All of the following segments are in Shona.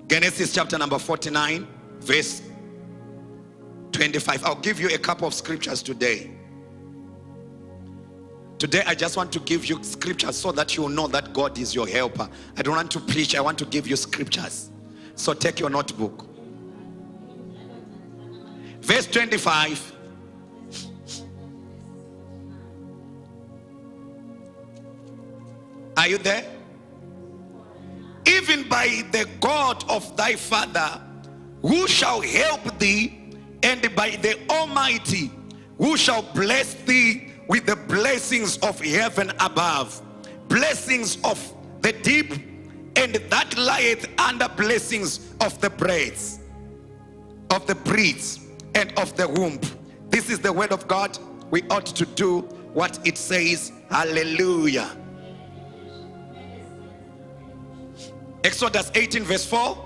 Genesis chapter number 49, verse 25. I'll give you a couple of scriptures today. Today I just want to give you scriptures so that you will know that God is your helper. I don't want to preach, I want to give you scriptures. So take your notebook. Verse 25. Are you there? Even by the God of thy father, who shall help thee, and by the Almighty, who shall bless thee with the blessings of heaven above, blessings of the deep, and that lieth under blessings of the breasts, of the breeds, and of the womb. This is the word of God. We ought to do what it says. Hallelujah. Exodus 18 verse 4.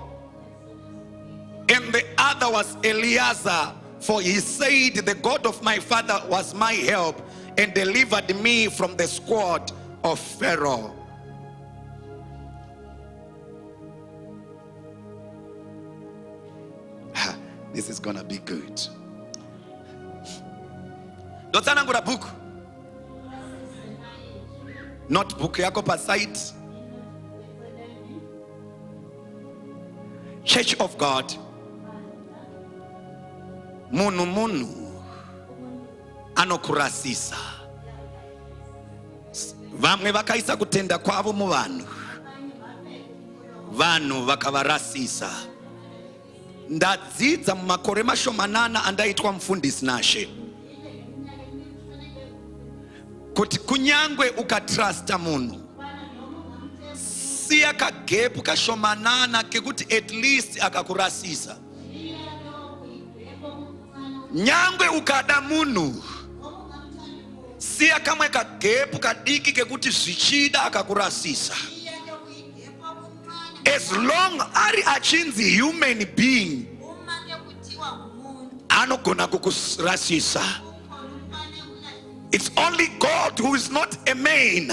And the other was Eleazar, for he said, the God of my father was my help, and delivered me from the squad of Pharaoh. This is gonna be good. Dotana ngura book. Not book yako pa site. Church of God. Munu anokurasisa. Vamwe vakaisa kutenda kwavo mu vanhu. Vanhu vakavarasisa. Ndadzidza mumakore mashomanana andaitwa mufundisi Nashe. Kuti kunyangwe ukatrusta munhu, siya kagepu kashomanana kekuti at least akakurasisa. Nyangwe ukada munhu, siya kamwe kagepu kadiki kekuti zvichida akakurasisa. As long ari achinzi human being, anogona kukurasisa. It's only God who is not a man,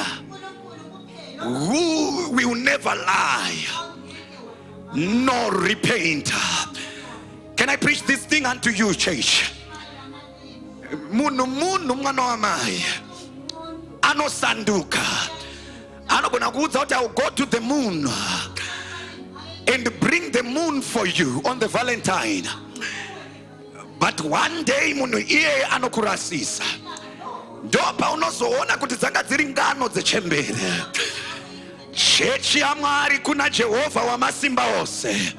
who will never lie nor repent. Can I preach this thing unto you, church? Munu mwana wa mai anosanduka anogona kuudza kuti I will go to the moon and bring the moon for you on the Valentine, but one day munhu iye anokurasisa. Ndopa unozoona kuti dzanga dziri ngano dzechembere. Chechi yaMwari kuna Jehovah wamasimba ose,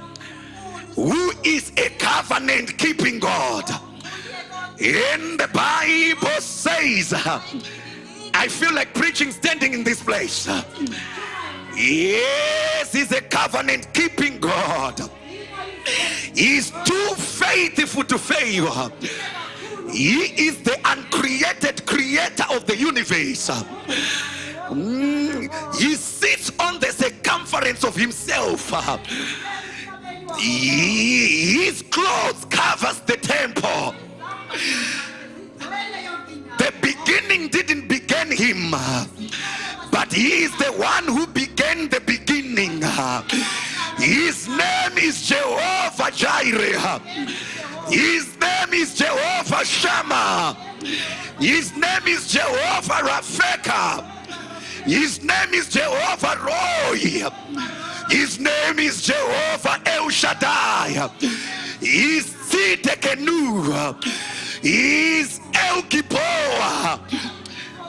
who is a covenant keeping God. And the Bible says, I feel like preaching standing in this place. Yes, he's a covenant keeping God. He's too faithful to fail. He is the uncreated creator of the universe. He sits on the circumference of himself. His clothes covers the temple. The beginning didn't begin him, but he is the one who began the beginning. His name is Jehovah Jireh. His name is Jehovah Shammah. His name is Jehovah Rafeka. His name is Jehovah Roy. His name is Jehovah El Shaddai. He's Tzidkenu. He's El Gibor,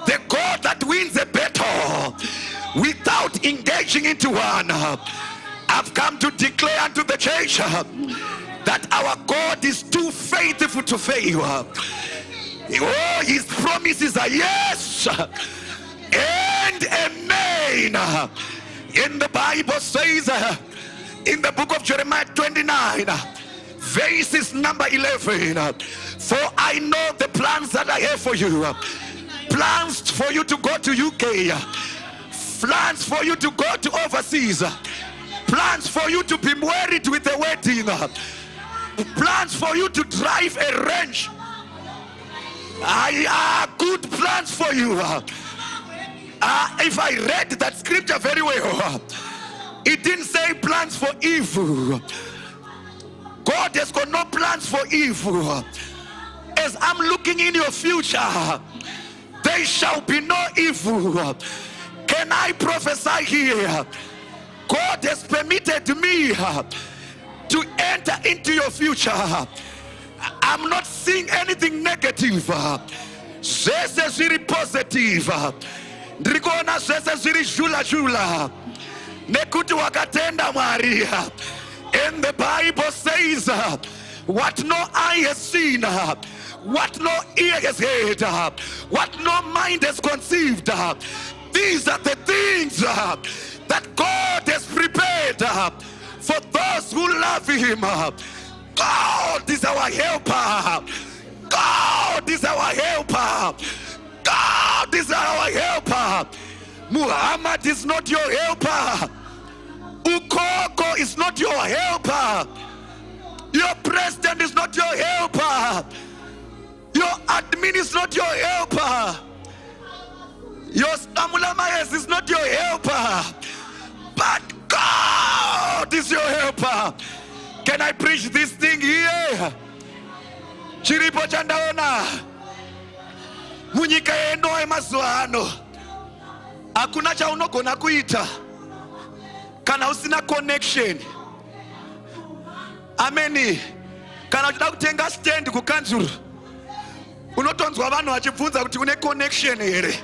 the God that wins a battle without engaging into one. I've come to declare unto the church that our God is too faithful to fail. Oh, his promises are yes and amen. And the Bible says in the book of Jeremiah 29, verses number 11, for I know the plans that I have for you. Plans for you to go to UK. Plans for you to go to overseas. Plans for you to be married with a wedding. Plans for you to drive a ranch. Good plans for you. If I read that scripture very well, It didn't say plans for evil. God has got no plans for evil. As I'm looking in your future, there shall be no evil. Can I prophesy here? God has permitted me to enter into your future. I'm not seeing anything negative. Zvese zviri positive. Ndikuona zvese zviri jula jula. Nekuti wakatenda Mwari. And the Bible says, what no eye has seen, what no ear has heard, what no mind has conceived, these are the things that God has prepared for those who love Him. God is our helper. God is our helper. God is our helper. Muhammad is not your helper. Ukoko is not your helper. Your president is not your helper. Your admin is not your helper. Your Stamulamayas is not your helper. But God is your helper. Can I preach this thing here? Chiripo chandaona. Munyika yeno emazuano. Hakuna cha unogona kuita kana usina connection. Ameni. Kana uchida kutenga stand kukanzuru, unotonzwa vanhu vachibvunza kuti une connection here.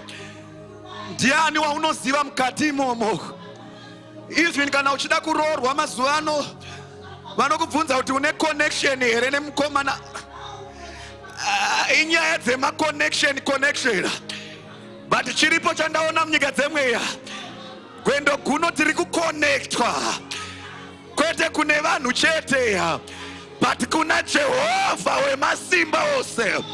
Ndiani waunoziva mukati imomo? Even kana uchida kuroorwa mazuano, vanokubvunza kuti une connection here nemukomana. Inyaya dzema connection. But chiripo chandaona munyika dzemweya, kwendo kuno tiri kuconnectwa, kwete kune vanhu chete, but kuna Jehovha wemasimba ose.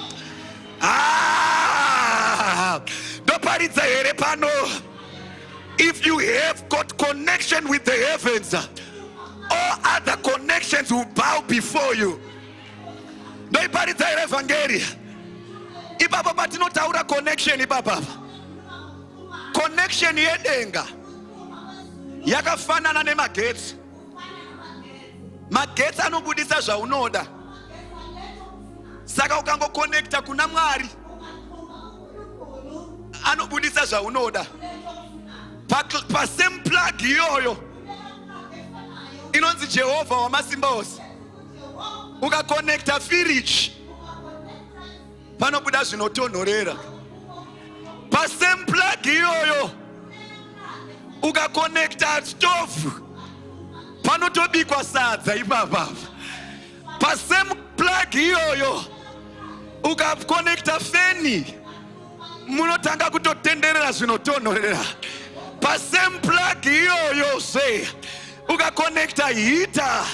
Ndoparidza here pano, if you have got connection with the heavens, all other connections will bow before you. Ndoparidza here evangeli. Ipapa patinotaura connection ipapa. Connection yedenga yakafanana nemagetsi. Magetsi anobudisa zvaunoda. Saka ukangoconnecta kuna Mwari, anobudisa zvaunoda. Pa same plug iyoyo inonzi Jehovha wamasimba ose. Ukaconnecta fridge, panobuda zvinotonhorera. Pa same plug iyoyo ukaconnecta stove, panotobikwa sadza ipapa. Pa same plug iyoyo ukaconnecta feni, munotanga kutotenderera zvinotonhorera. Pa same plug iyoyo se ukaconnecta heater,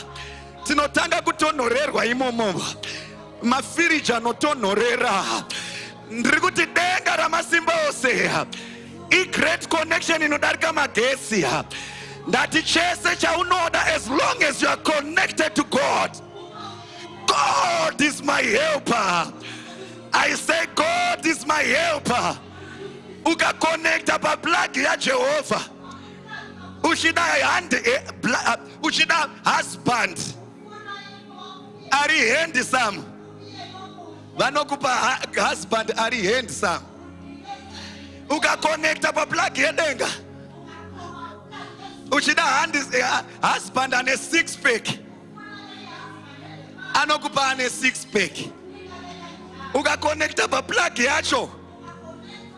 tinotanga kutonhorerwa imomo. Mafiriji anotonhorera. Ndiri kuti denga ramasimba ose, great connection inodarika magetsi. Ndati chese chaunoda, as long as you are connected to God. God is my helper. I say God is my helper. Ukaconnecta pa plug ya Jehovah. Uchida husband ari handsome, vanokupa husband ari handsome. Ukaconnecta pa plug yedenga, uchida husband ane six pack, anokupa ane six pack. Ukaconnecta pa plug yacho,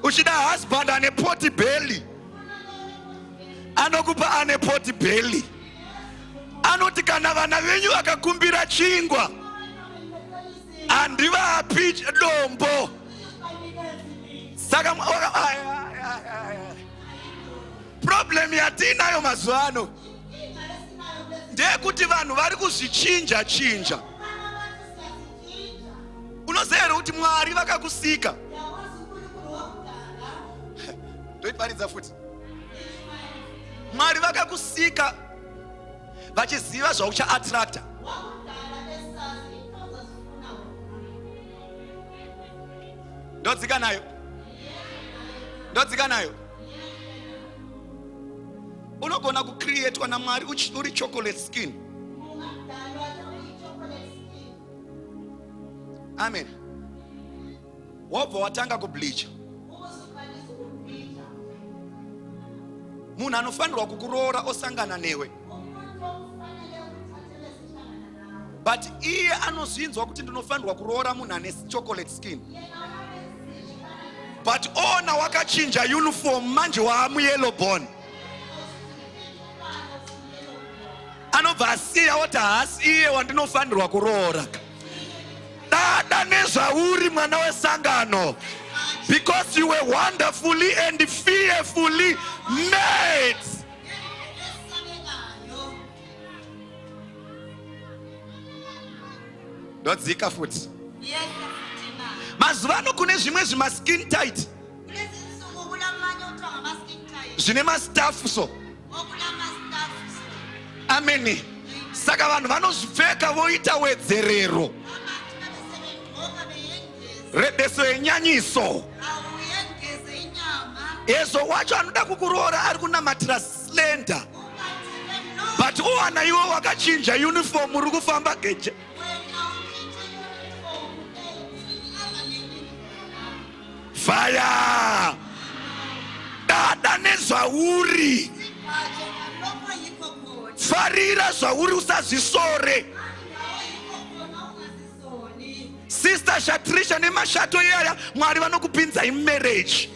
uchida husband ane potty belly, anokupa ane potty belly. Anoti kana vana venyu vakakumbira chingwa, handivapi dombo. Saka problem yatinayo mazuano ndeyekuti vanhu vari kuzvichinja chinja. Unoziva here kuti Mwari vakakusika. Ndoiparidza futi. Mwari vakakusika vachiziva zvaucha attracta. Ndodzika nayo. unogona kucreatwa naMwari uri chocolate skin. Amen. Wobva watanga kubleach, munhu anofanirwa kukuroora osangana newe, but iye anozvinzwa kuti ndinofanirwa kuroora munhu ane chocolate skin. But ona wakachinja uniform, manje waamuyellow bone, anobva asiya woti haasi iye wandinofanirwa kuroora. Dada nezvauri mwana wesangano, because you were wonderfully and fearfully made. Ndodzika futi. Mazuva ano kune zvimwe zvima skin tight zvine mastafu so. Amen. Saka vanhu vanozvipfeka voita wedzerero, rebeso yenyanyiso. Yeso wacho anoda kukuroora ari kunamatira slender, but owana iwe wakachinja uniform uri kufamba geje. Fire! Dada nezvauri, farira zvauri usazvisore. Sister Shatrisha nemashato yaya, Mwari vanokupinza in marriage.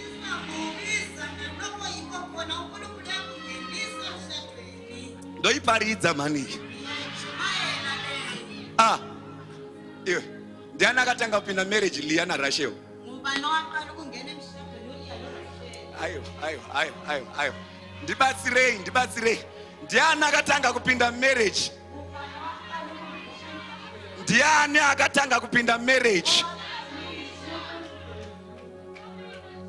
Ndoiparidza mani. Iwe ndiani akatanga kupinda marriage Liana Rachel? Ayo. Ndibatsirei. Ndiani akatanga kupinda marriage? Ndiani akatanga kupinda marriage?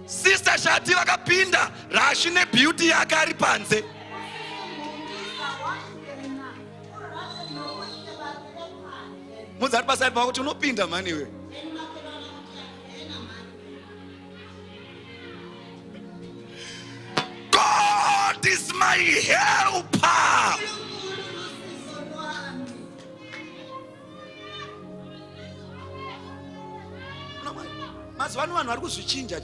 Sister Shati vakapinda, Rashi nebeauty yake ari panze. Muzari paside pako kuti unopinda mani we. God is my helper. Mazuva ano vanhu vari kuzvichinja.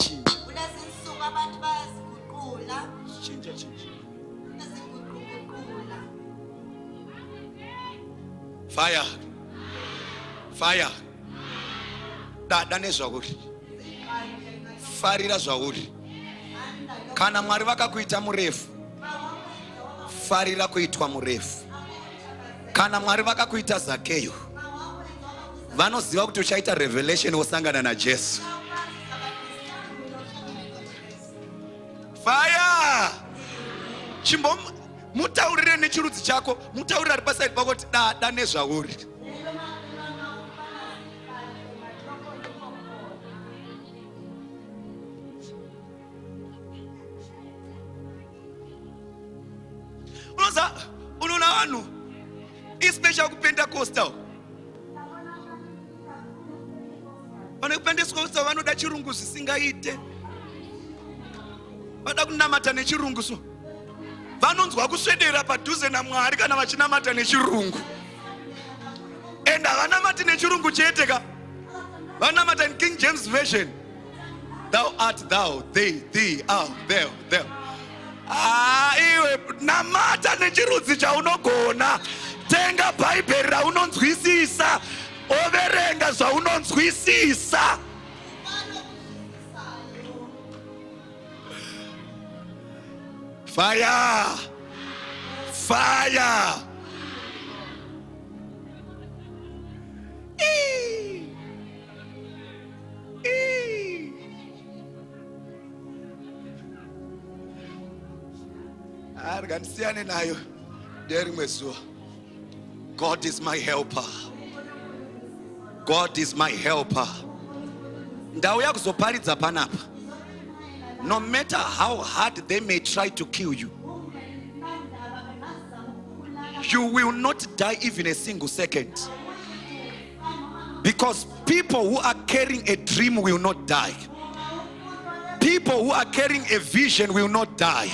Fire. Dada nezvauri, farira zvauri. Kana Mwari vakakuita murefu, farira kuitwa murefu. Kana Mwari vakakuita Zakeyo, vanoziva kuti uchaita revelation wosangana naJesu. Fire! Chimbo mutaurire nechirudzi chako, mutaurire ari paside pako kuti dada nezvauri. Unoona vanhu especially kuPentecostal, vane kuPentecostal vanoda chirungu zvisingaite, vada kunamata nechirungu so vanonzwa kuswedera padhuze naMwari kana vachinamata nechirungu. And havanamati nechirungu chete ka, vanamata in King James version. Thou art thou, thee are thou. Iwe namata nechirudzi chaunogona. Tenga Bible raunonzwisisa, overenga zvaunonzwisisa. Fire! Arganisiane nayo deri mwezuwa. God is my helper. God is my helper. Ndauya kuzoparidza panapa. No matter how hard they may try to kill you, you will not die even a single second. Because people who are carrying a dream will not die. People who are carrying a vision will not die.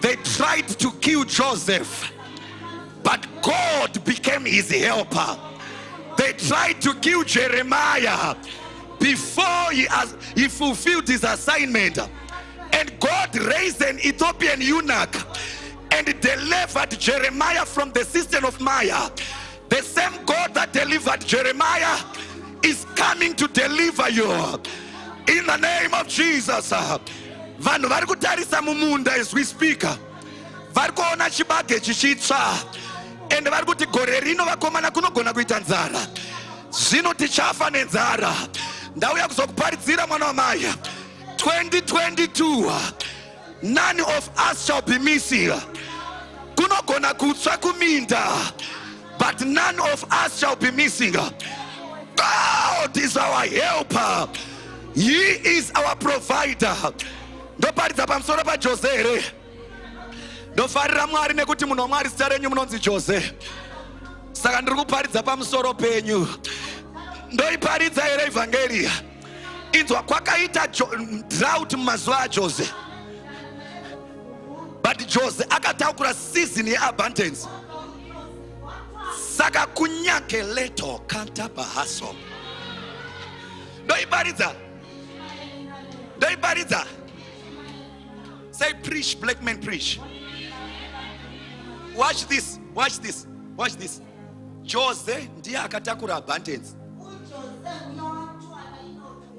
They tried to kill Joseph, but God became his helper. They tried to kill Jeremiah before he fulfilled his assignment. And God raised an Ethiopian eunuch and delivered Jeremiah from the system of Maya. The same God that delivered Jeremiah is coming to deliver you. In the name of Jesus. Vanhu vari kutarisa mumunda as we speak. Vari kuona chibage chichitsva. And vari kuti gore rino vakomana kunogona kuita nzara. Zvino tichafa nenzara. Ndauya kuzokuparidzira mwana wamai. 2022, none of us shall be missing. Kunogona kutsva kuminda, but none of us shall be missing. God is our helper. He is our provider. Ndoparidza pamusoro paJose here. Ndofarira Mwari nekuti munhu waMwari zita renyu munonzi Jose. Saka ndiri kuparidza pamusoro penyu. Ndoiparidza here evhangeri. Inzwa kwakaita drought mumazuva aJose. But Jose akatakura season yeabundance. Saka kunyake leto kanta bahaso. Ndoiparidza. Ndoiparidza. Say preach, black men preach. Watch this, watch this, watch this. Jose ndiye akatakura abundance.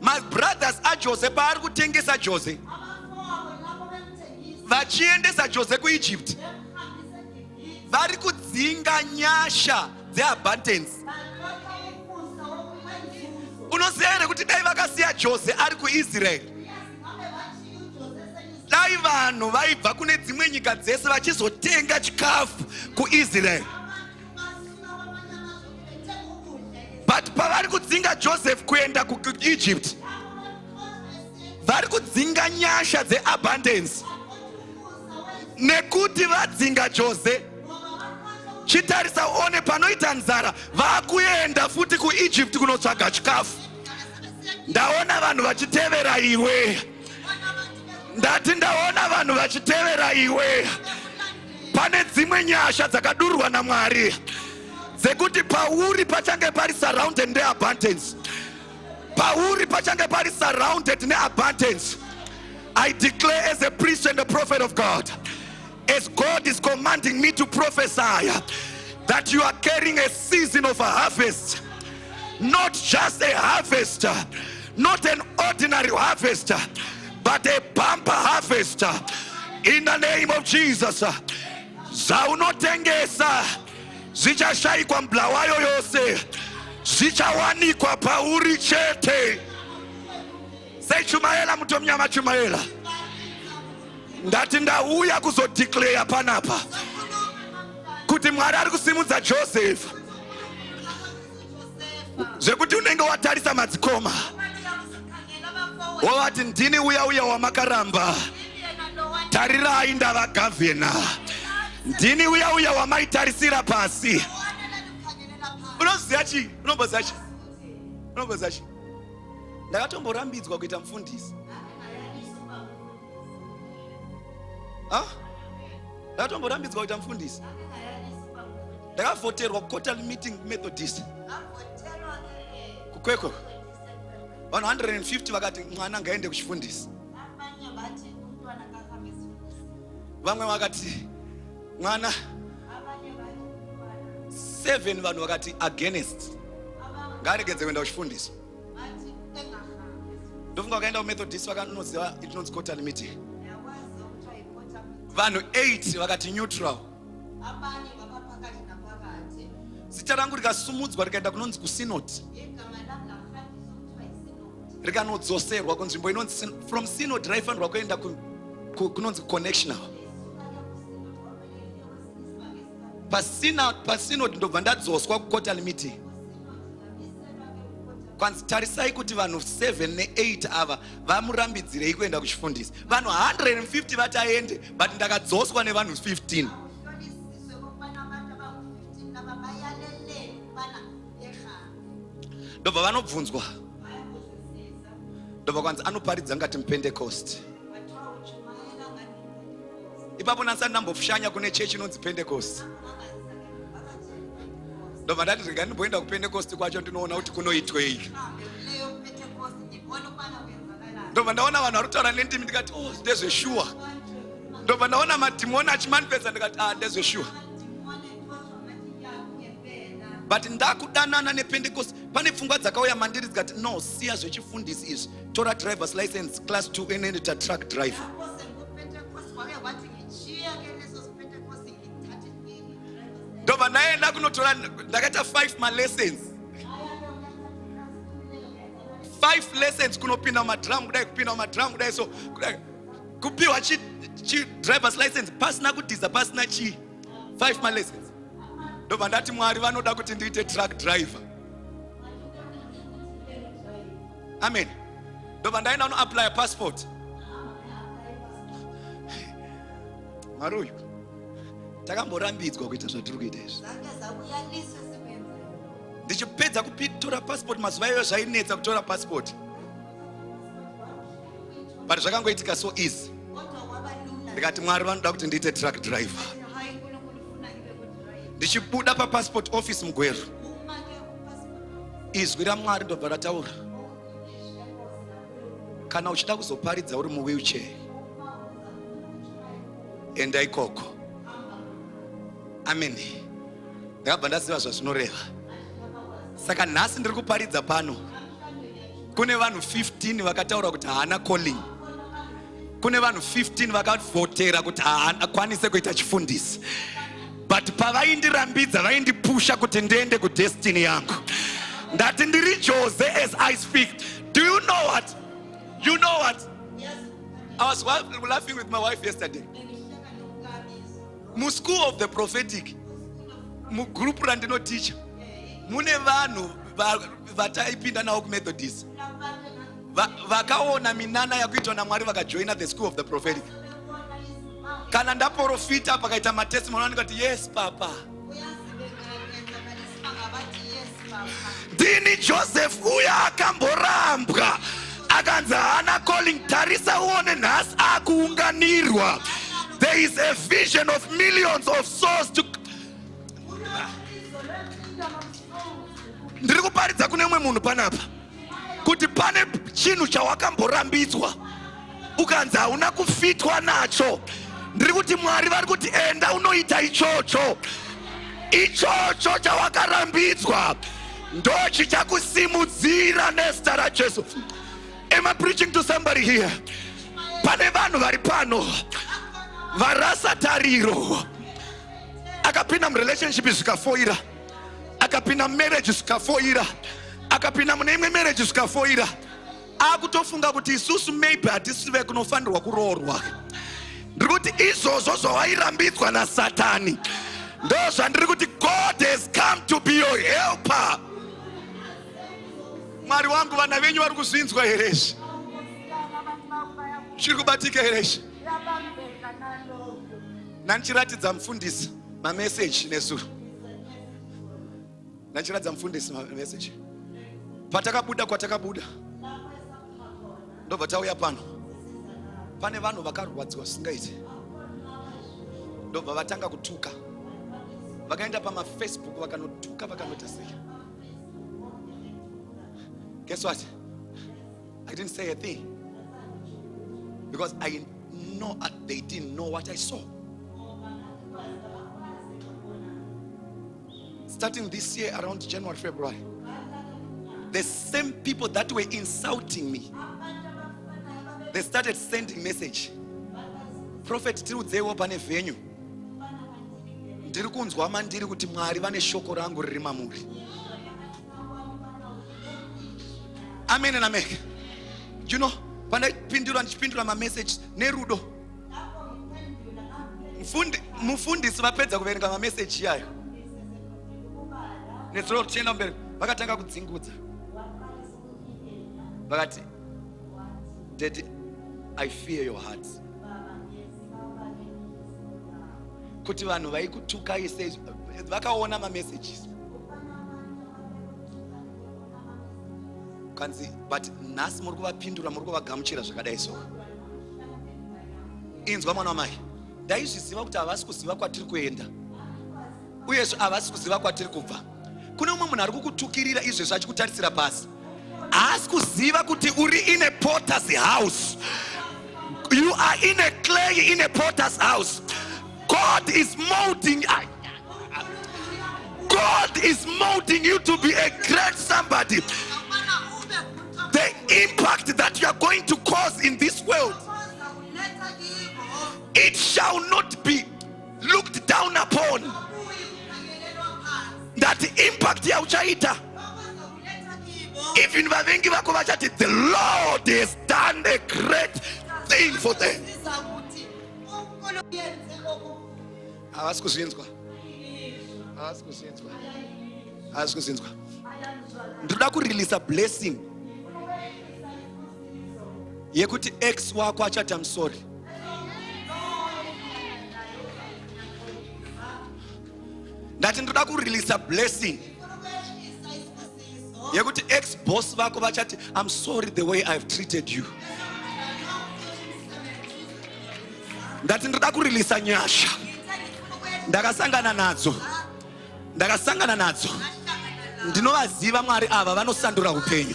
My brothers are Jose, paari kutengesa Jose. Vachiendesa Jose ku Egypt. Vari kudzinga nyasha dzeabundance. Unoziva here kuti dai vakasiya Jose ari kuIsrael, dai vanhu vaibva kune dzimwe nyika dzese vachizotenga chikafu kuIsrael. But pavari kudzinga Joseph kuenda kuEgypt, vari kudzinga nyasha dzeabundance. Nekuti vadzinga Jose, chitarisa one panoita nzara, vakuenda futi kuEgypt kunotsvaga chikafu. Ndaona vanhu vachitevera iwe. Ndati ndaona vanhu vachitevera iwe. Pane dzimwe nyasha dzakadururwa naMwari dzekuti pauri pachange pari surrounded neabundance. Pauri pachange pari surrounded neabundance. I declare as a priest and a prophet of God, as God is commanding me to prophesy, that you are carrying a season of a harvest. Not just a harvest, not an ordinary harvest, but a bumper harvest. In the name of Jesus. Zaunotengesa zvichashayikwa mblawayo yose, zvichawanikwa pauri chete. Sei chumaela mutomnyama chumaela. Ndati ndauya kuzodeclare panapa kuti Mwari ari kusimudza Joseph, zvekuti unenge watarisa madzikoma wavati ndini uya uya wamakaramba, tarirai ndava gavhena, ndini uya uya wamaitarisira pasi. Unoziva chi? Unomboziva chi? Unomboziva chi? Ndakatomborambidzwa kuita mufundisi. Ndakatomborambidzwa kuita mufundisi. Ndakavhoterwa kuquarter meeting Methodist. Kukweko vanhu 150 vakati mwana ngaende kuchifundisi. Vamwe vakati mwana 7 vanhu vakati against ngaregedze kuenda kuchifundisi. Ndofunga vakaenda kuMethodist vakanoziva itinonzi quarterly meeting. Vanhu 8 vakati neutral. Zita rangu rikasumudzwa rikaenda kunonzi kuSynod, rikanodzoserwa kunzvimbo inonzi from Synod raifanirwa kuenda kunonzi connectional. PaSynod ndobva ndadzoswa kuquarterly meeting. Kwanzi tarisai kuti vanhu 7 ne8 ava vamurambidzirei kuenda kuchifundisi. Vanhu 150 vataende, but ndakadzoswa nevanhu 15. Ndobva vanobvunzwa. Ndobva kwanzi anoparidza ngati muPentecost. ipapo nasani ndambofushanya kune chechi inonzi Pentecost. Ndobva ndati rega ndimboenda kuPentecost kwacho ndinoona kuti kunoitwei. Ndobva ndaona vanhu vari kutaura nendimi ndikati oh ndezveshuwa. Ndobva ndaona madhimoni achimanifesta ndikati ndezveshuwa. But ndakudanana nePentecost pane pfungwa dzakauya mandiri dzikati no, siya zvechifundisi izvi, tora driver's license class 2 enoita truck driver. Ndobva ndaenda kunotora, ndakaita 5 lessons. 5 lessons kunopinda mumadrum kudai, kupinda mumadrum kudai, so kupiwa chi driver's license pasina kudhiza, pasina chi 5 lessons. Ndobva ndati Mwari vanoda kuti ndiite truck driver. Amen. Ndobva ndaenda uno apply passport. Mwari uyu takamborambidzwa kuita zvatiri kuita izvi. Ndichipedza kutora passport, mazuva iwayo zvainetsa kutora passport, but zvakangoitika so easy. Ndikati Mwari vanoda kuti ndiite truck driver. Ndichibuda papassport office mugweru, izwi raMwari ndobva rataura, kana uchida kuzoparidza uri muwheelchair, enda ikoko. Amen. Ndakabva ndaziva zvazvinoreva. Saka nhasi ndiri kuparidza pano, kune vanhu 15 vakataura kuti haana calling. Kune vanhu 15 vakavhotera kuti akwanise kuita chifundisi. But pavaindirambidza vaindipusha kuti ndiende kudestiny yangu. Ndati ndiri Jose as I speak. Do you know what? You know what? Yes. I was laughing with my wife yesterday. Mu school of the prophetic, mu group randinoteacher, mune vanhu vataipinda nawo kuMethodist. Vakaona minana yakuitwa naMwari vakajoina the school of the prophetic. Kana ndaprofita pakaita matestimony vanikati yes papa. Dini Joseph uya akamborambwa akanzi haana calling. Tarisa uone nhasi akuunganirwa. There is a vision of millions of souls to. Ndiri kuparidza kune mumwe munhu panapa kuti pane chinhu chawakamborambidzwa ukanzi hauna kufitwa nacho. Ndiri kuti Mwari vari kuti enda unoita ichocho. Ichocho chawakarambidzwa ndo chichakusimudzira nezita raJesu. Am I preaching to somebody here? Pane vanhu vari pano varasa tariro, akapinda murelationship zvikafoira, akapinda marriage zvikafoira, akapinda mune imwe marriage zvikafoira, akutofunga kuti isusu maybe hatisive kunofanirwa kuroorwa. Ndiri kuti izvozvo zvawairambidzwa naSatani ndo zvandiri kuti God has come to be your helper. Mwari wangu, vana venyu vari kuzvinzwa here izvi? Zviri kubatika here izvi? Nandichiratidza mufundisi mameseji nezuro. Nandichiratidza mufundisi mameseji. Patakabuda kwatakabuda, ndobva tauya pano. Pane vanhu vakarwadziwa zvisingaiti, ndobva vatanga kutuka. Vakaenda pamaFacebook vakanotuka vakanota sei. Guess what? I didn't say a thing because I know they didn't know what I saw. Starting this year around January, February, the same people that were insulting me, they started sending message. Prophet tirudzewo pane venue. Ndiri kunzwa mandiri kuti Mwari vane shoko rangu riri mamuri. Amen and amen. You know, pandapindura ndichipindura message nerudo. Mufundisi vapedza kuverenga message yayo, nezuro tienda mberi, vakatanga kudzingudza. Vakati, Daddy, I fear your heart. Kuti vanhu vaikutuka ise vakaona messages. Kanzi, but nhasi muri kuvapindura, muri kuvagamuchira zvakadai so. Inzwa mwana wamai, ndaizviziva kuti havasi kuziva kwatiri kuenda uyezve havasi kuziva kwatiri kubva. Kune umwe munhu ari kukutukirira izvezvo achikutarisira pasi, haasi kuziva kuti uri in a potter's house. You are in a clay in a potter's house. God is molding you to be a great somebody. The impact that you are going to cause in this world, it shall not be looked down upon. That impact yauchaita, even vavengi vako vachati, the Lord has done a great thing for them. Havasi kuzvinzwa. Ndoda kurelease a blessing yekuti ex wako achati I'm sorry. Ndati ndoda kurelease a blessing yekuti ex boss vako vachati I'm sorry the way I've treated you. Ndati ndoda kurelease nyasha ndakasangana nadzo. Ndinovaziva Mwari ava vanosandura upenyu,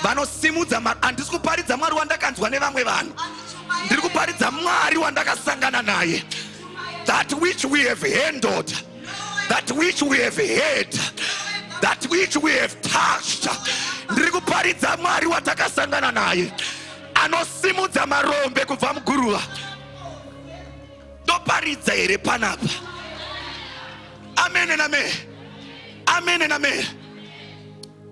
vanosimudza. Handisi kuparidza Mwari wandakanzwa nevamwe vanhu, ndiri kuparidza Mwari wandakasangana naye. That which we have handled, that which we have heard, that which we have touched, ndiri kuparidza Mwari watakasangana naye, anosimudza marombe kubva muguruva. Ndoparidza here panapa. Amen and amen. Amen and amen.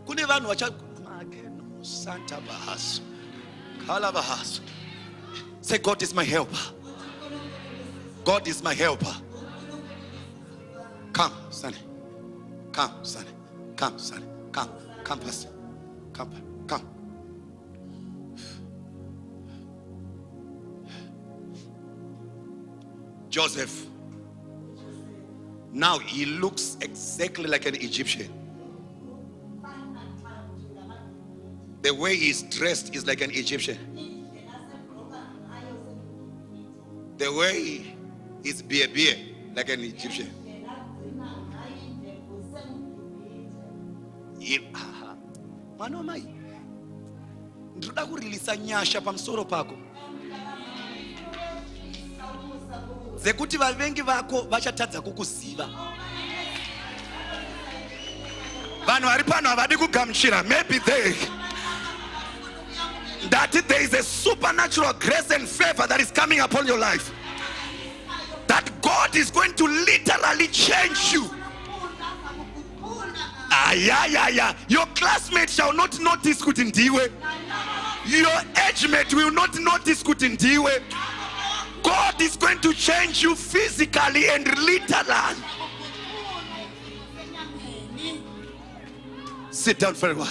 Kune vanhu vachageno Santa Bahas. Kala Bahas. Say, God is my helper. God is my helper. Come, Sonny. Come, Sonny. Come, Sonny. Come, Pastor. Come. Joseph. Now he looks exactly like an Egyptian. The way he's dressed is like an Egyptian. The way he's beer like an Egyptian. Mano mai. Ndoda kurelease nyasha pamusoro pako. Zekuti vavengi vako vachatadza kukuziva. Vanhu vari pano havadi kugamuchira. Maybe that there is a supernatural grace and favor that is coming upon your life. That God is going to literally change you. Your classmates shall not notice kuti ndiwe. Your age mate will not notice kuti ndiwe. God is going to change you physically and literally. Sit down for a while.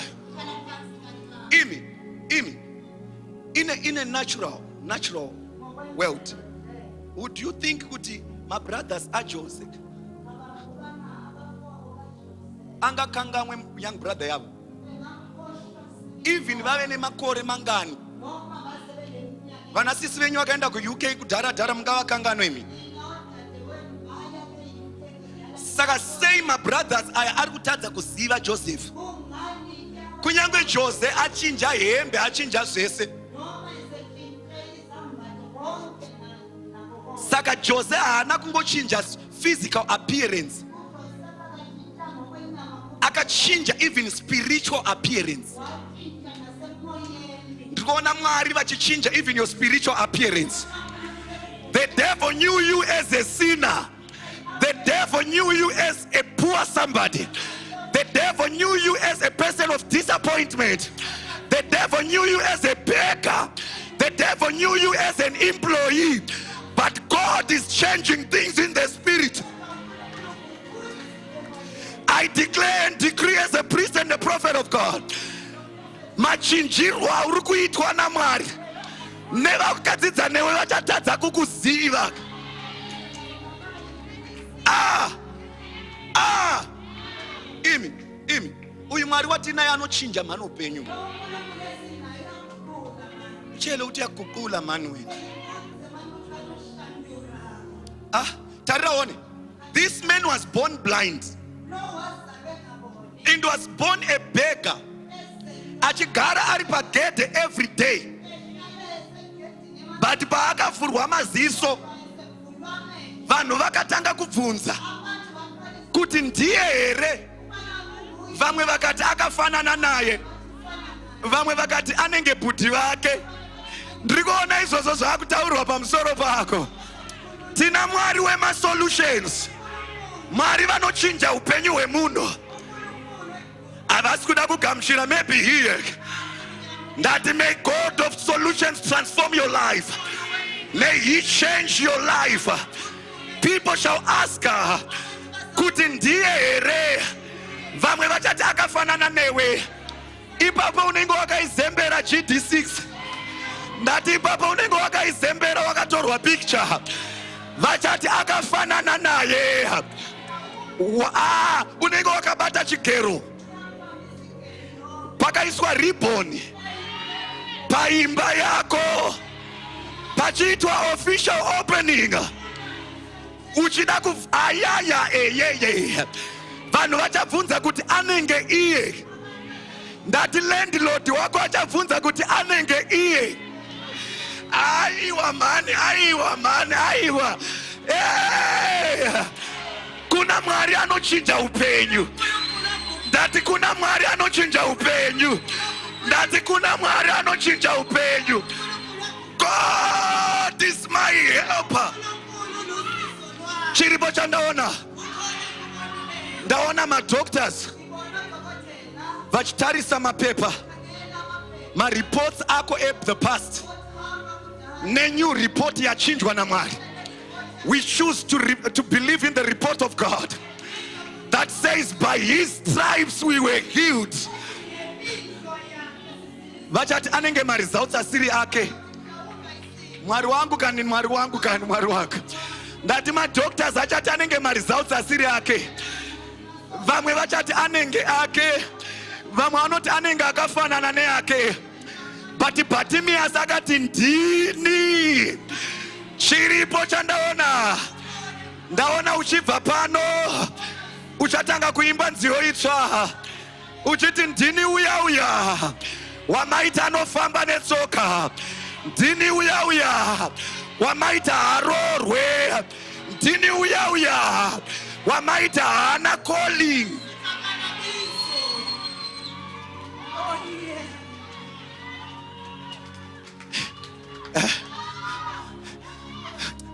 Imi. In a natural world, would you think my brothers are Joseph? Anga kanga young brother yabo. Even vave ne makore mangani. Vanasisi venyu vakaenda ku UK kudhara mungava kangano imi. Saka say my brothers ari kutadza kuziva Joseph. Kunyangwe Jose achinja hembe achinja zvese. Saka Jose haana kungochinja physical appearance. Akachinja even spiritual appearance. Ndikuona Mwari vachichinja even your spiritual appearance. The devil knew you as a sinner. The devil knew you as a poor somebody. The devil knew you as a person of disappointment. The devil knew you as a beggar. The devil knew you as an employee. But God is changing things in the spirit. I declare and decree as a priest and a prophet of God. Machinjirwa uri kuitwa na Mwari. Never kukadzidza newe vachatadza kukuziva. Imi. Uyu Mwari watinaye anochinja mano upenyu. Chele uti yakukula manu wena. Taraone. This man was born blind and was born a beggar. Achigara ari pagedhe every day. But paakavhurwa maziso, vanhu vakatanga kubvunza kuti ndiye here. Vamwe vakati akafanana naye, vamwe vakati anenge bhudhi vake. Ndikuona izvozvo zvakutaurwa pamusoro pako. Tina Mwari wema-solutions. Mwari vanochinja upenyu hwemunhu. Havasi kuda kugamuchira maybe here. That may God of solutions transform your life. May He change your life. People shall ask her, kuti ndiye here. Vamwe vachati akafanana newe. Ipapo unenge wakaizembera GD6. Ndati ipapo unenge wakaizembera wakatorwa picture. Vachati akafanana naye. Unenge wakabata chigero. Pakaiswa ribbon paimba yako, pachiitwa official opening. Uchida ayaya eyeye. Vanhu vachabvunza kuti anenge iye. Ndati landlord wako achabvunza kuti anenge iye. Aiwa mani, aiwa mani, aiwa. Kuna Mwari anochinja upenyu. Ndati kuna Mwari anochinja upenyu. Ndati kuna Mwari anochinja upenyu. God is my helper. Chiripo chandaona. Ndaona ma-doctors vachitarisa mapepa, ma-reports ako the past, ne-new report yachinjwa na Mwari. We choose to believe in the report of God that says by His stripes we were healed. Vachati anenge ma-results asiri ake. Mwari wangu kani, Mwari wangu kani, Mwari wangu. Ndati ma-doctors achati anenge ma-results asiri ake. Vamwe vachati anenge ake. Vamwe vanoti anenge akafanana neake. But Bartimaeus akati ndini. Chiripo chandaona. Ndaona uchibva pano. Uchatanga kuimba nziyo itsva. Uchiti ndini uya uya. Wamaita anofamba netsoka. Ndini uya uya. Wamaita arorwe. Ndini uya uya. Wamaita hana calling.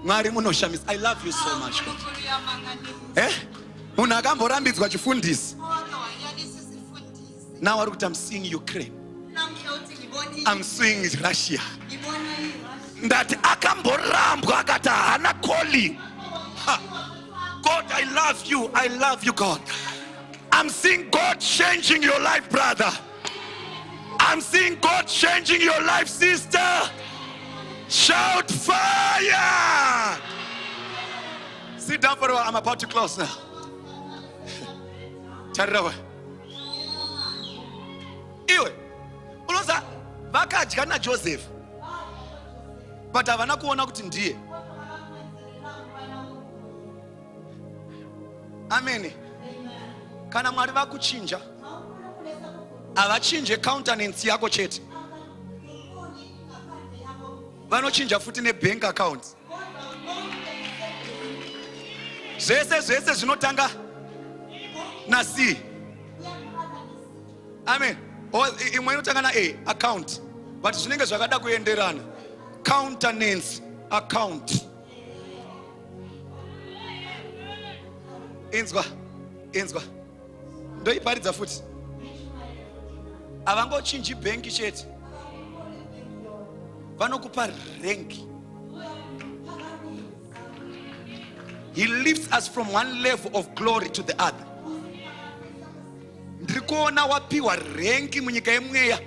Mwari munoshamisa. I love you so much. Munhu akamborambidzwa chifundisi. Now I'm seeing Ukraine. I'm seeing Russia. That akamborambwa akata hana calling. God, I love you. I love you, God. I'm seeing God changing your life, brother. I'm seeing God changing your life, sister. Shout fire. Sit down for a while. I'm about to close now. Charawa. Iwe. Unoza vakadya na Joseph. But havana kuona kuti ndiye. Amen. Kana Mwari vakuchinja, avachinje countenance yako chete. Vanochinja futi ne bank account. Zvese zvinotanga na C. Amen. Imwe inotanga na A, account. But zvinenge zvakada kuenderana. Countenance account. Inzwa. Ndoiparidza futi. Avangochinji bank chete. Vanokupa rank. He lifts us from one level of glory to the other. Ndikuona wapiwa rank munyika yemweya.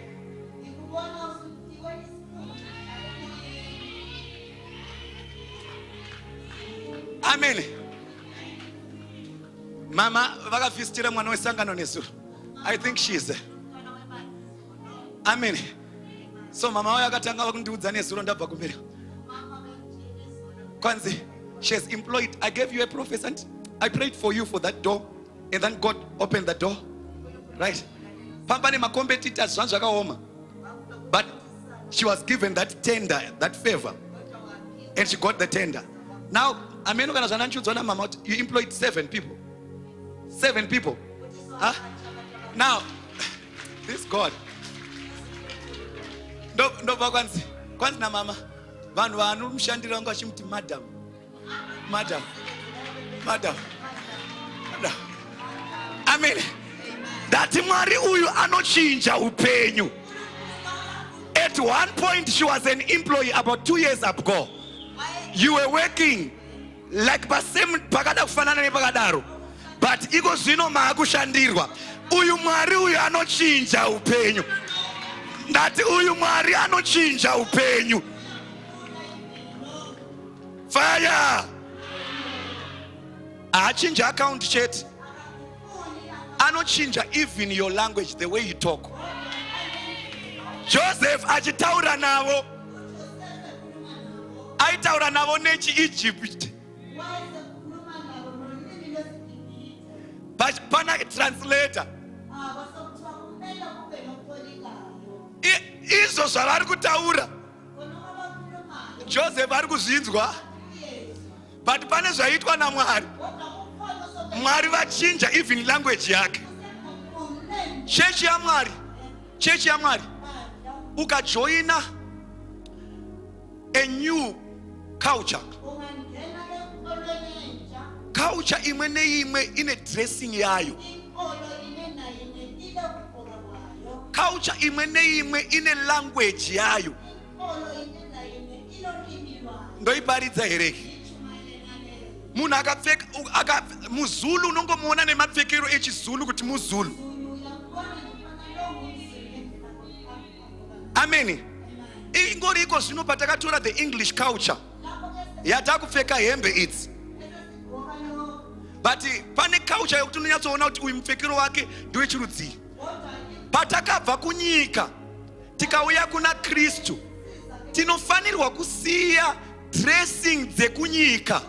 Amen. Mama vakafistira mwana wesangano nesu. I think she's there. Amen. So mama waya akatanga kundiudza nezuro ndabva kumberi. Kwanzi She has employed. I gave you a prophet and I prayed for you for that door, and then God opened the door. Right? Pampane ma competitors zvanzvakaoma. But she was given that tender, that favor, and she got the tender. Now, you employed 7 people. 7 people. Huh? Now, this God. No, kwanzi na mama. Vanhu vanomshandira vangu vachimuti madam. I mean, that Mwari uyu anochinja upenyu. At one point, she was an employee about 2 years ago. You were working like basem pakada kufanana nepakadaro. But iko zvino maakushandirwa. Uyu Mwari uyu anochinja upenyu. That uyu Mwari anochinja upenyu. Fire. Achinja account chat. Anochinja even your language, the way you talk. Joseph achitaura navo. Aitaura navo nechi Egypt. But pana translator. Izo zvavari kutaura. Joseph ari kuzvinzwa. But pane zvaitwa naMwari. Mwari vachinja even language yake. Chechi ya Mwari. Ukajoina a new culture. Culture imwe neimwe ine dressing yayo. Culture imwe neimwe ine language yayo. Ndoiparidza hereki. Munhu akapfeka muZulu unongomuona nemapfekero echiZulu kuti muZulu. Amen. Ingori iko zvino patakatora the English culture. Yatakupfeka hembe idzi. But pane culture yokuti unonyatsoona kuti uyu mupfekero wake ndewechirudzi. Patakabva kunyika tikauya kuna Kristu tinofanirwa kusiya dressing dzekunyika.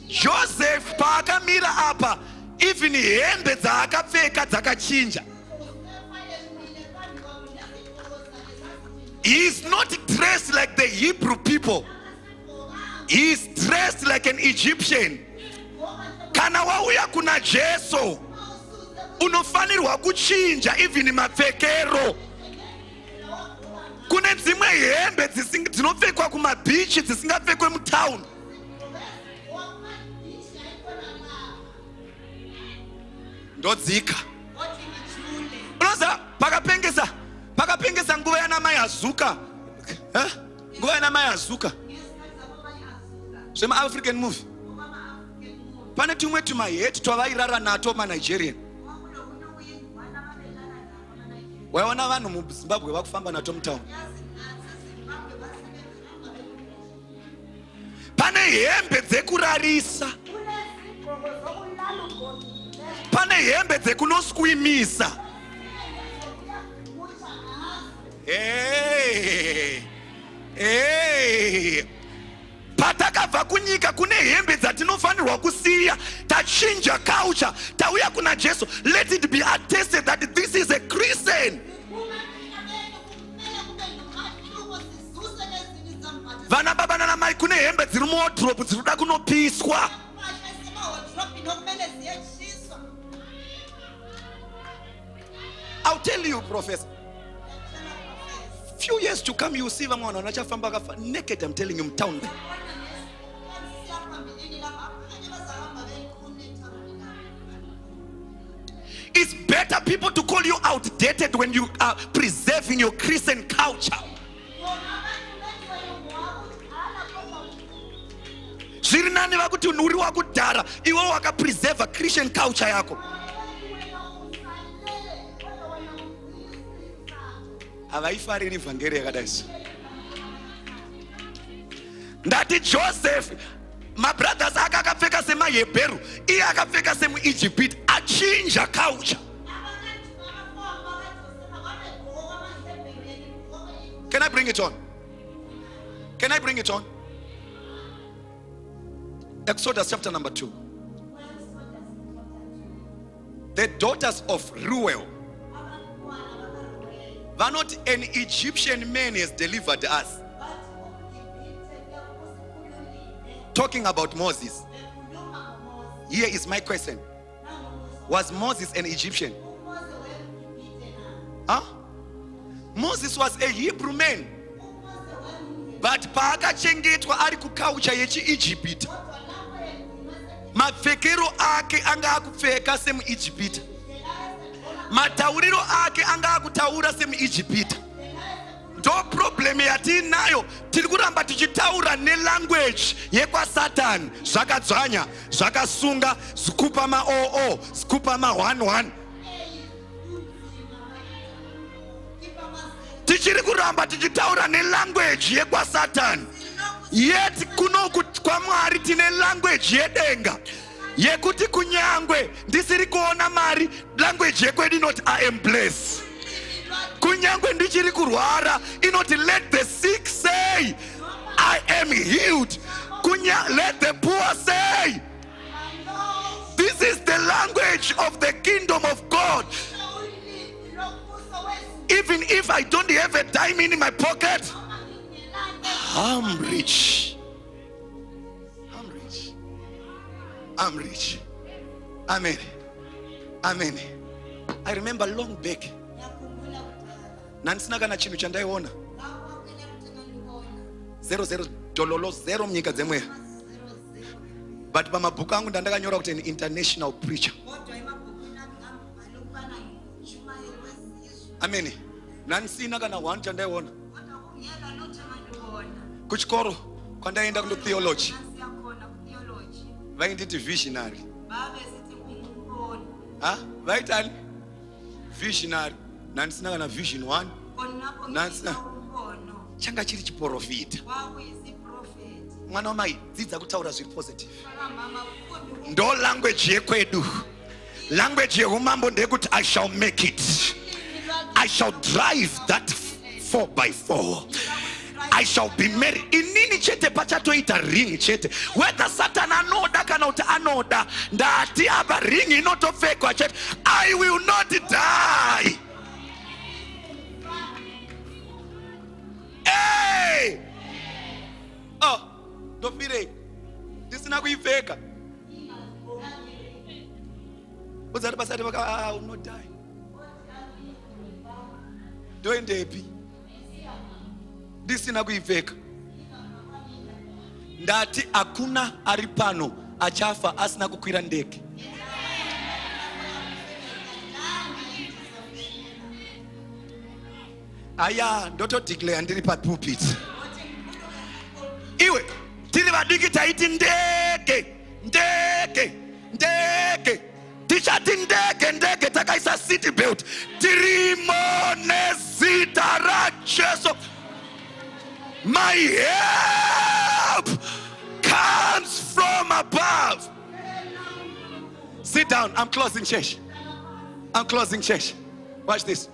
Joseph paakamira apa, even hembe dzaakapfeka dzakachinja. He is not dressed like the Hebrew people. He is dressed like an Egyptian. Kana wauya kuna Jesu, unofanirwa kuchinja even mapfekero. Kune dzimwe hembe dzinopfekwa kumabichi dzisingapfekwe mutown. Ndodzika. Unoza pakapengesa nguva yanamai azuka. Nguva yanamai azuka. Zvema African movie. Pane tumwe tumaheti twavairara nato maNigerian. Waiona vanhu muZimbabwe vakufamba nato mutown. Pane hembe dzekurarisa. Pane hembe dzekunoswimisa. Patakabva kunyika kune hembe dzatinofanirwa kusiya. Tachinja culture. Tauya kuna Jesu. Let it be attested that this is a Christian. Vana baba nana mai kune hembe dziri muwardrobe dzinoda kunopiswa. I'll tell you, Professor. Few years to come, you will see vamwana vanachafamba naked. I'm telling you, town. It's better people to call you outdated when you are preserving your Christian culture. Zviri nani vakuti uri wakudhara iwe wakapreserve Christian culture yako. Havaifariri vhangeri yakadai. Ndati Joseph, my brothers akapfeka semaHebheru, iye akapfeka semuEgypt, achinja culture. Can I bring it on? Can I bring it on? Exodus chapter number 2. The daughters of Ruel were not an Egyptian man has delivered us. Talking about Moses. Here is my question. Was Moses an Egyptian? Huh? Moses was a Hebrew man. But paakachengetwa ari kukaucha yechi-Egypt. Mapfekero ake anga akupfeka semu-Egypt. Matauriro ake anga akutaura semu-Egypt. Ndo problem yatinayo, tiri kuramba tichitaura ne-language yekwa Satan. Zvakadzvanya, zvakasunga, zikupa ma-00, zikupa ma-11. Tichiri kuramba tichitaura ne-language yekwa Satan. Yet kunoku kwa Mwari tine language yedenga. Yekuti kunyangwe ndisiri kuona mari, language yekwedu inoti I am blessed. Kunyangwe ndichiri kurwara inoti let the sick say I am healed. Let the poor say. This is the language of the kingdom of God. Even if I don't have a dime in my pocket, I'm rich. I'm rich. I'm rich. Amen. Amen. I remember long back. Nansina kana chinhu chandaiona 00 dololo 0 munyika dzemweya. But pamabhuku angu ndandakanyora kuti an international preacher. Amen. Nansina kana 1 chandaiona. Kuchikoro kwandaenda kundo theology. Vainditi visionary. Vaitani? Visionary. Nansina kana vision 1. Nansina changa chiri chiprofita. Mwana wamai dzidza kutaura zviri positive. Ndo language yekwedu. Language yeumambo ndekuti I shall make it. I shall drive that 4x4. I shall be married. Inini chete pachatoita ring chete. Whether Satan anoda kana uta anoda, ndati aba ring inotopfekwa chete. I will not die. Hey! Oh, dofire. Ndisina kuipfeka. Uzari pasati baka I will not die. Ndoendepi? Ndisina kuipfeka. Ndati akuna ari pano achafa asina kukwira ndege. Aya ndoto declare ndiri pa pulpit. Iwe tiri vadiki taiti ndege, ndege, ndege. Tichati ndege takaisa city belt. Tirimo nezita ra Jesu. My help comes from above. Sit down. I'm closing church. I'm closing church. Watch this.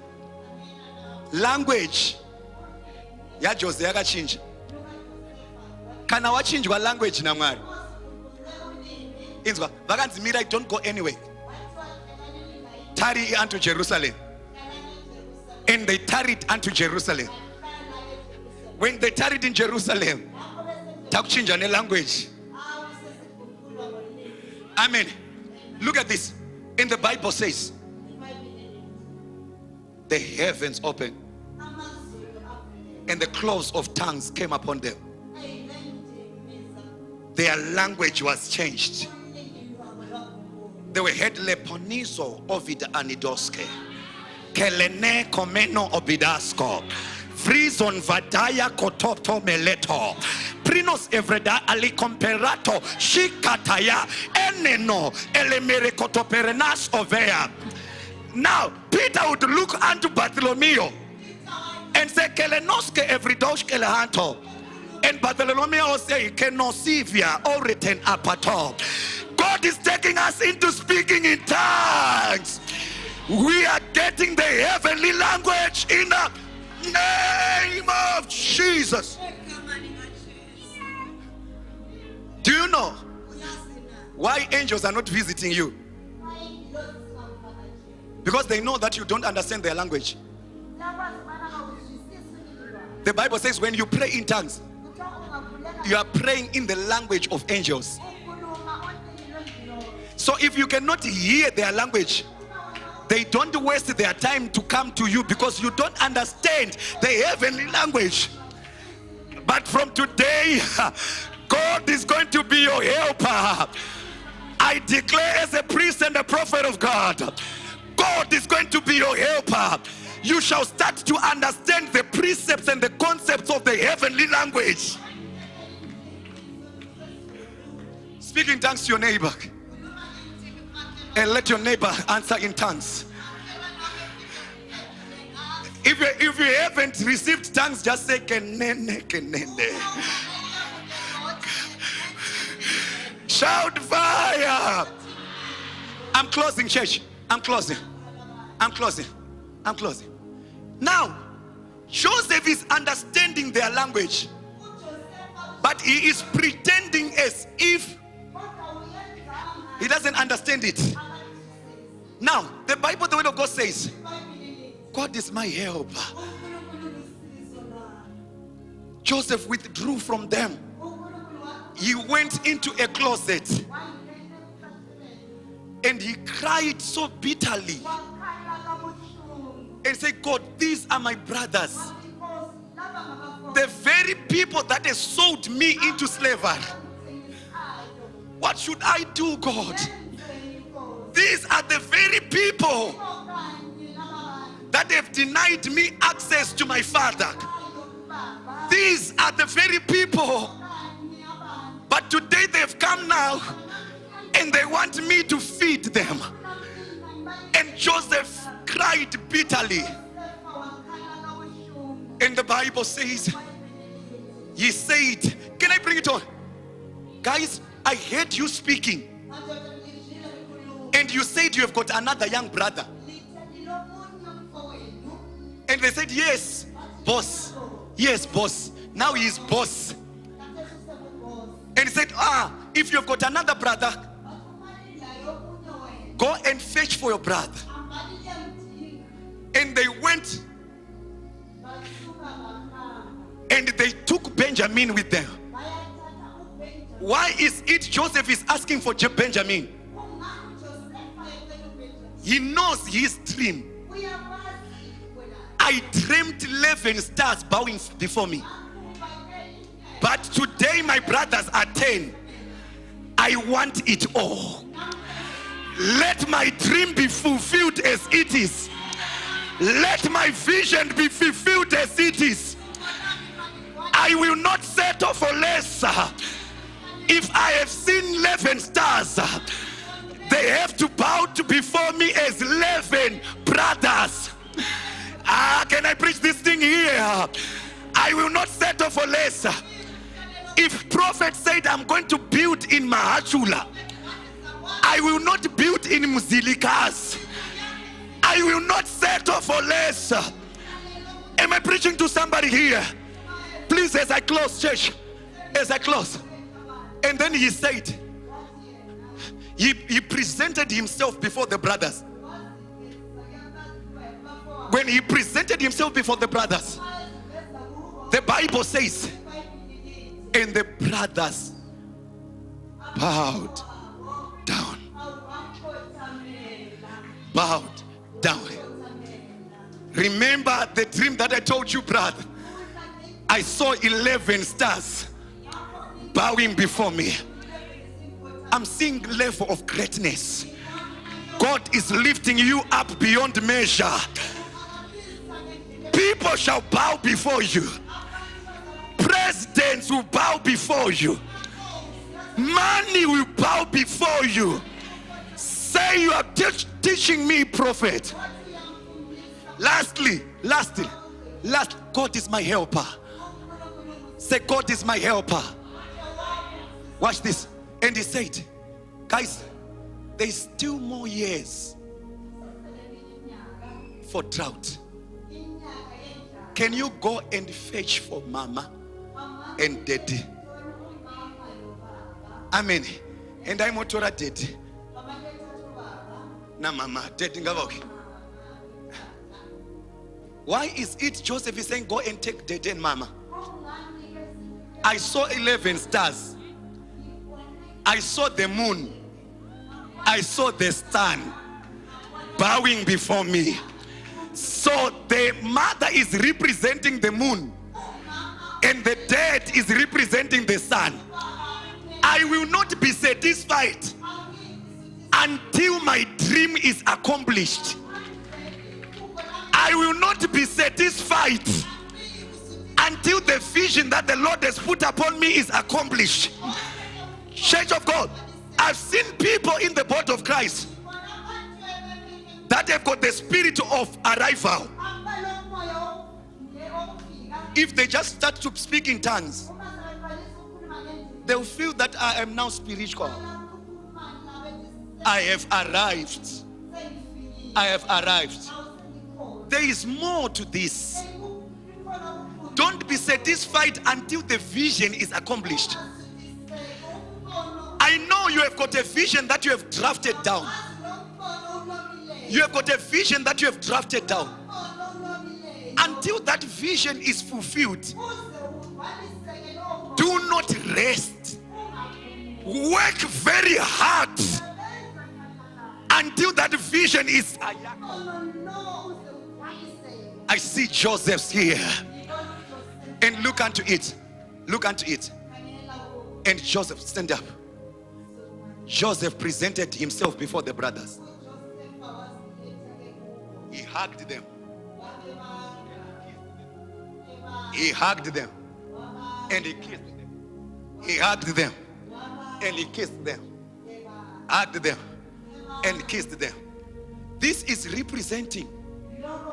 Language ya Jose yakachinja. Kana wachinjwa language na Mwari. Inzwa vakanzimira don't go anywhere. Tarry unto Jerusalem. And they tarried unto Jerusalem. When they tarried in Jerusalem, takuchinja ne language. Amen. Look at this. In the Bible says, the heavens opened, and the cloves of tongues came upon them. Their language was changed. They were heard leponizo ovid anidoske, kelene komeno obidasko. Frison vadaya kototo meleto. Prinos evreda ali comperato. Shikataya. Eneno elemere kotoperenas ovea. Now, Peter would look unto Bartholomew and say, Kelenoske evridosh kelehanto. And Bartholomew will say, Kenosivia or written apato. God is taking us into speaking in tongues. We are getting the heavenly language in the name of Jesus. Do you know Why angels are not visiting you? Because they know that you don't understand their language. The Bible says when you pray in tongues, you are praying in the language of angels. So if you cannot hear their language, they don't waste their time to come to you because you don't understand the heavenly language. But from today, God is going to be your helper. I declare as a priest and a prophet of God, God is going to be your helper. You shall start to understand the precepts and the concepts of the heavenly language. Speak in tongues to your neighbor. And let your neighbor answer in tongues. If you haven't received tongues, just say kenene, kenene. Shout fire. I'm closing, church. I'm closing. Now, Joseph is understanding their language, but he is pretending as if he doesn't understand it. Now, the Bible, the word of God says, God is my helper. Joseph withdrew from them. He went into a closet and he cried so bitterly and said, God, these are my brothers, the very people that have sold me into slavery. What should I do, God? These are the very people that have denied me access to my father. These are the very people. But today they've come now and they want me to feed them. And Joseph cried bitterly. And the Bible says, he said, can I bring it on? Guys, I heard you speaking. And you said you have got another young brother. And they said, yes, boss. Yes, boss. Now he is boss. And he said, if you've got another brother, go and fetch for your brother. And they went and they took Benjamin with them. Why is it Joseph is asking for Benjamin? He knows his dream. I dreamt 11 stars bowing before me. But today my brothers are 10. I want it all. Let my dream be fulfilled as it is. Let my vision be fulfilled as it is. I will not settle for less. If I have seen 11 stars, they have to bow before me as 11 brothers. Can I preach this thing here? I will not settle for less. If prophet said I'm going to build in Mahachula, I will not build in Muzilikas. I will not settle for less. Am I preaching to somebody here? Please, as I close, church, as I close. And then he said, he presented himself before the brothers. When he presented himself before the brothers, the Bible says, and the brothers bowed down. Bowed down. Remember the dream that I told you, brother? I saw 11 stars bowing before me. I'm seeing level of greatness. God is lifting you up beyond measure. People shall bow before you. Presidents will bow before you. Money will bow before you. Say you are teaching me, prophet. Lastly, God is my helper. Say, God is my helper. Watch this. And he said, guys, there's still more years for drought. Can you go and fetch for mama and daddy? Amen. And I'm motora dead. Na mama dead ngavoke. Why is it Joseph is saying go and take Dede and mama? I saw 11 stars. I saw the moon. I saw the sun bowing before me. So the mother is representing the moon and the dead is representing the sun. I will not be satisfied until my dream is accomplished. I will not be satisfied until the vision that the Lord has put upon me is accomplished. Church of God, I've seen people in the body of Christ that have got the spirit of arrival. If they just start to speak in tongues, they'll feel that I am now spiritual. I have arrived. I have arrived. There is more to this. Don't be satisfied until the vision is accomplished. I know you have got a vision that you have drafted down. You have got a vision that you have drafted down. Until that vision is fulfilled, do not rest. Work very hard until that vision is. I see Joseph's here. And look unto it. Look unto it. And Joseph, stand up. Joseph presented himself before the brothers. He hugged them. He hugged them. And he kissed them. He hugged them. And he kissed them. Hugged them. And kissed them. This is representing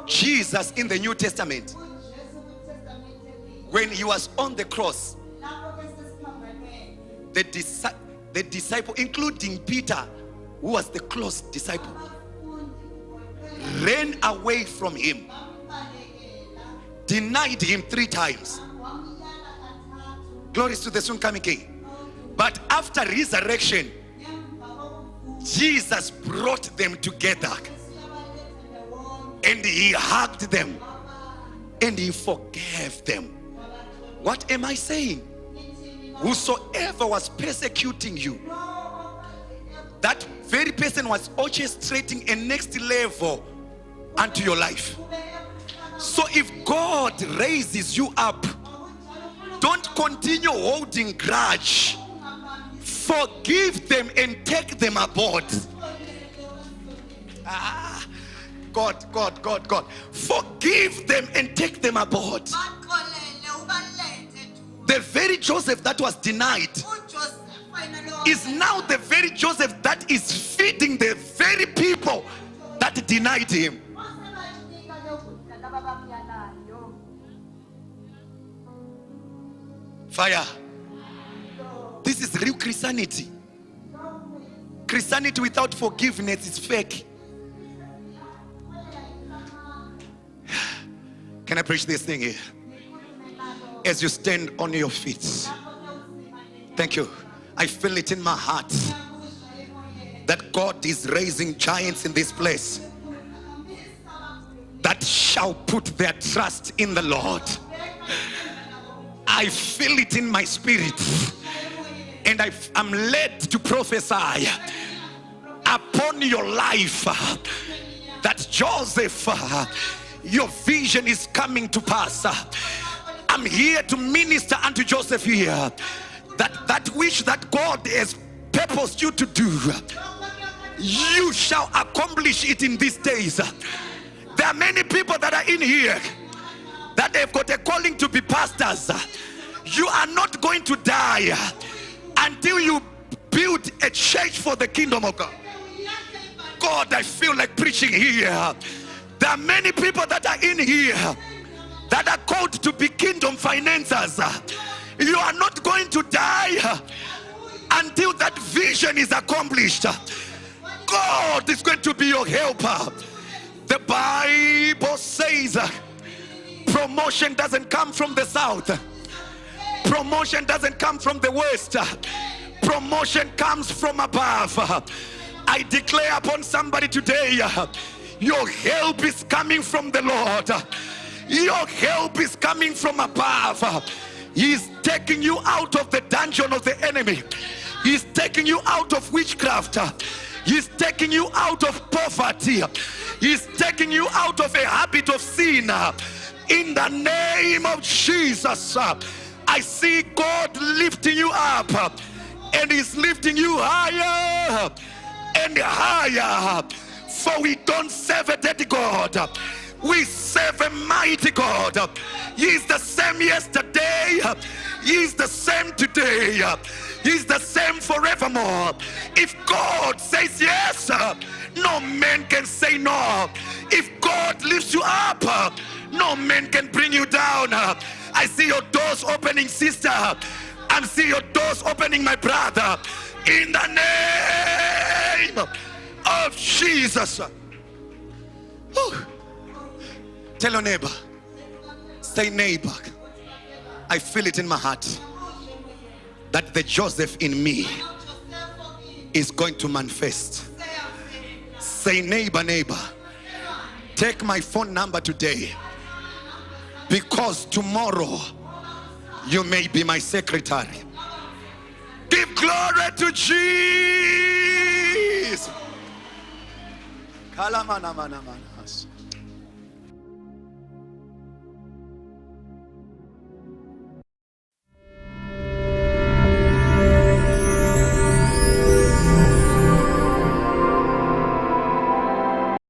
Jesus in the New Testament. When he was on the cross, the disciple, including Peter, who was the close disciple, ran away from him, denied him 3 times. Glory to the soon coming King. But after resurrection, Jesus brought them together and he hugged them and he forgave them. What am I saying? Whosoever was persecuting you, that very person was orchestrating a next level unto your life. So if God raises you up, don't continue holding grudge. Forgive them and take them aboard. God. Forgive them and take them aboard. The very Joseph that was denied is now the very Joseph that is feeding the very people that denied him. Fire. This is real Christianity. Christianity without forgiveness is fake. Can I preach this thing here? As you stand on your feet. Thank you. I feel it in my heart that God is raising giants in this place that shall put their trust in the Lord. I feel it in my spirit, and I'm led to prophesy upon your life that Joseph, your vision is coming to pass. I'm here to minister unto Joseph here that which that God has purposed you to do, you shall accomplish it in these days. There are many people that are in here that have got a calling to be pastors. You are not going to die until you build a church for the kingdom of God. God, I feel like preaching here. There are many people that are in here that are called to be kingdom financiers. You are not going to die until that vision is accomplished. God is going to be your helper. The Bible says promotion doesn't come from the south. Promotion doesn't come from the west. promotion comes from above. I declare upon somebody today, your help is coming from the Lord. Your help is coming from above. He's taking you out of the dungeon of the enemy. He's taking you out of witchcraft. He's taking you out of poverty. He's taking you out of a habit of sin. In the name of Jesus, I see God lifting you up, and He's lifting you higher and higher. For we don't serve a dead God. We serve a mighty God. He is the same yesterday. He is the same today. He is the same forevermore. If God says yes, no man can say no. If God lifts you up, no man can bring you down. I see your doors opening, sister. I see your doors opening, my brother. In the name of Jesus. Whew. Tell your neighbor. Say, neighbor, I feel it in my heart that the Joseph in me is going to manifest. Say, neighbor, neighbor, take my phone number today, because tomorrow you may be my secretary. Give glory to Jesus.